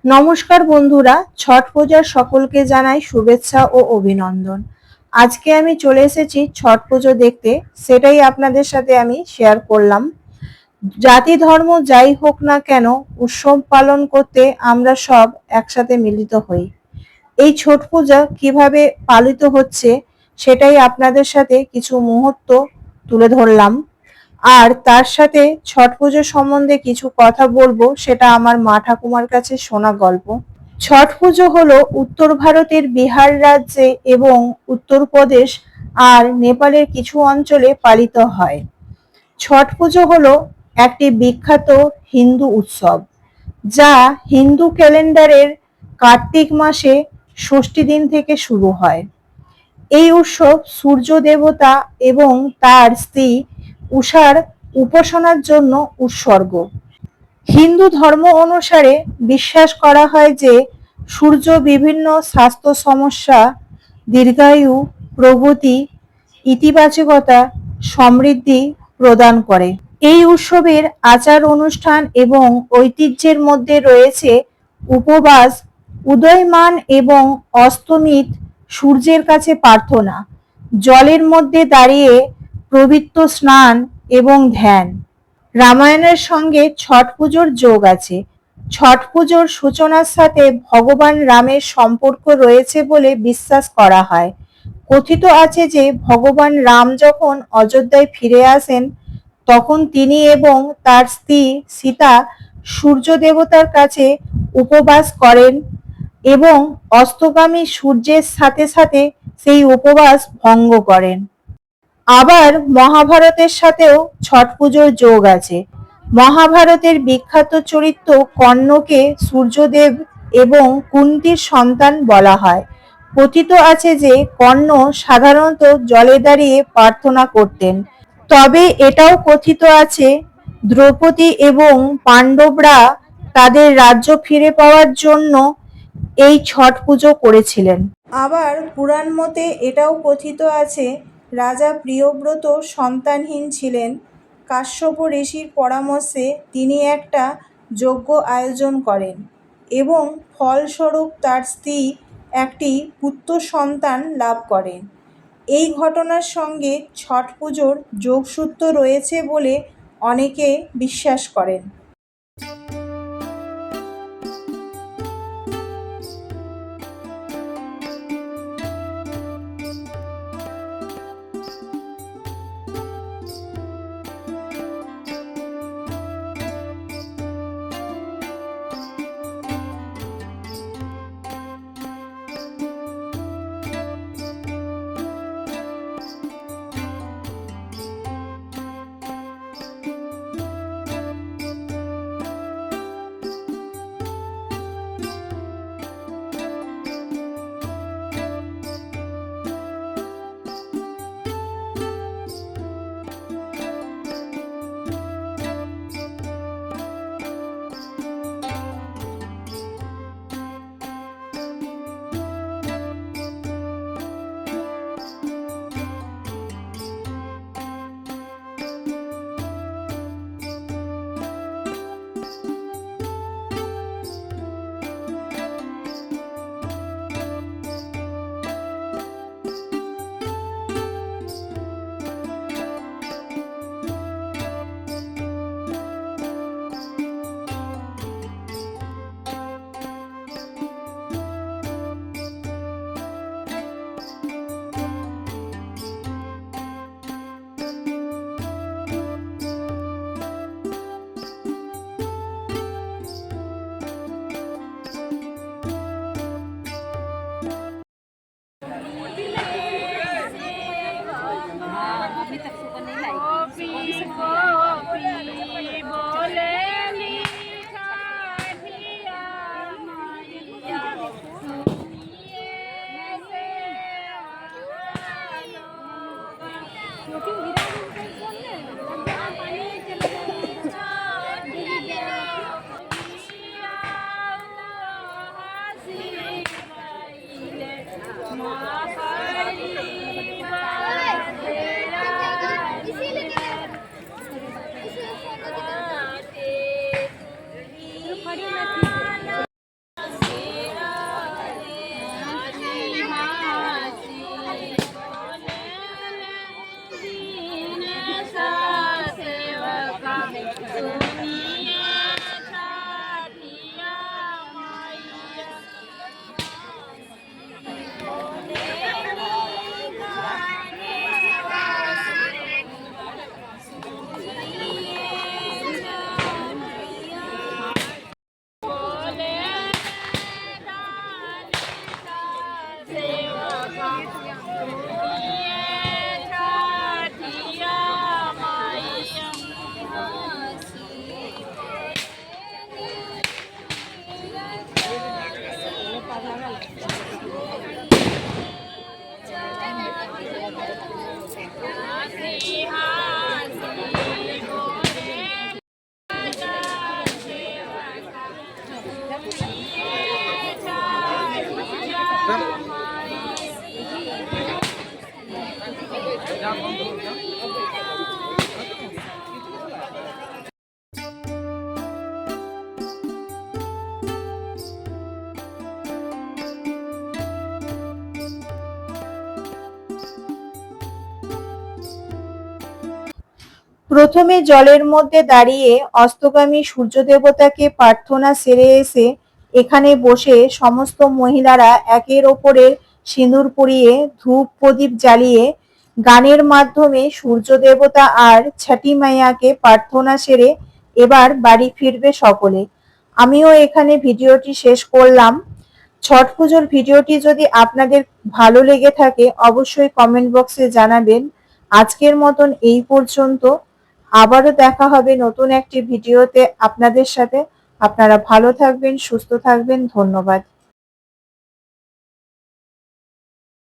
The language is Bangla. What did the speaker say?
নমস্কার বন্ধুরা, ছট পূজার সকলকে জানাই শুভেচ্ছা ও অভিনন্দন। আজকে আমি চলে এসেছি ছট পুজো দেখতে, সেটাই আপনাদের সাথে আমি শেয়ার করলাম। জাতি ধর্ম যাই হোক না কেন, উৎসব পালন করতে আমরা সব একসাথে মিলিত হই। এই ছট পূজা কিভাবে পালিত হচ্ছে সেটাই আপনাদের সাথে কিছু মুহূর্ত তুলে ধরলাম। আর তার সাথে ছট পুজো সম্বন্ধে কিছু কথা বলবো, সেটা আমার মা ঠাকুমার কাছে শোনা গল্প। ছট পুজো হলো উত্তর ভারতের বিহার রাজ্যে এবং উত্তরপ্রদেশ আর নেপালের কিছু অঞ্চলে পালিত হয়। ছট পুজো হলো একটি বিখ্যাত হিন্দু উৎসব, যা হিন্দু ক্যালেন্ডারের কার্তিক মাসে ষষ্ঠী দিন থেকে শুরু হয়। এই উৎসব সূর্য দেবতা এবং তার স্ত্রী উষার উপাসনার জন্য উৎসর্গ। হিন্দু ধর্ম অনুসারে বিশ্বাস করা হয় যে সূর্য বিভিন্ন স্বাস্থ্য সমস্যা, দীর্ঘায়ু, প্রগতি, ইতিবাচকতা, সমৃদ্ধি প্রদান করে। এই উৎসবের আচার অনুষ্ঠান এবং ঐতিহ্যের মধ্যে রয়েছে উপবাস, উদীয়মান এবং অস্তমিত সূর্যের কাছে প্রার্থনা, জলের মধ্যে দাঁড়িয়ে পবিত্র স্নান এবং ধ্যান। রামায়ণের সঙ্গে ছট পুজোর যোগ আছে। ছট পুজোর সূচনার সাথে ভগবান রামের সম্পর্ক রয়েছে বলে বিশ্বাস করা হয়। কথিত আছে যে ভগবান রাম যখন অযোধ্যায় ফিরে আসেন, তখন তিনি এবং তার স্ত্রী সীতা সূর্য দেবতার কাছে উপবাস করেন এবং অস্তগামী সূর্যের সাথে সাথে সেই উপবাস ভঙ্গ করেন। আবার মহাভারতের সাথেও ছট পুজোর যোগ আছে। মহাভারতের বিখ্যাত চরিত্র কর্ণকে সূর্যদেব এবং কুন্তির সন্তান বলা হয়। কথিত আছে যে কর্ণ সাধারণত জলে দাঁড়িয়ে প্রার্থনা করতেন। তবে এটাও কথিত আছে দ্রৌপদী এবং পাণ্ডবরা তাদের রাজ্য ফিরে পাওয়ার জন্য এই ছট পুজো করেছিলেন। আবার পুরাণ মতে এটাও কথিত আছে রাজা প্রিয়ব্রত সন্তানহীন ছিলেন। কাশ্যপ ঋষির পরামর্শে তিনি একটা যজ্ঞ আয়োজন করেন এবং ফলস্বরূপ তার স্ত্রী একটি পুত্র সন্তান লাভ করেন। এই ঘটনার সঙ্গে ছট পুজোর যোগসূত্র রয়েছে বলে অনেকে বিশ্বাস করেন। প্রথমে জলের মধ্যে দাঁড়িয়ে অস্তগামী সূর্য দেবতাকে প্রার্থনা সেরে এসে এখানে বসে সমস্ত মহিলারা একের ওপরের সিঁদুর পরিয়ে ধূপ প্রদীপ জ্বালিয়ে গানের মাধ্যমে সূর্য দেবতা আর ছটি মাইয়াকে প্রার্থনা সেরে এবার বাড়ি ফিরবে সকলে। আমিও এখানে ভিডিওটি শেষ করলাম। ছট পুজোর ভিডিওটি যদি আপনাদের ভালো লেগে থাকে অবশ্যই কমেন্ট বক্সে জানাবেন। আজকের মতন এই পর্যন্ত। আবারও দেখা হবে নতুন একটি ভিডিওতে আপনাদের সাথে। আপনারা ভালো থাকবেন, সুস্থ থাকবেন। ধন্যবাদ।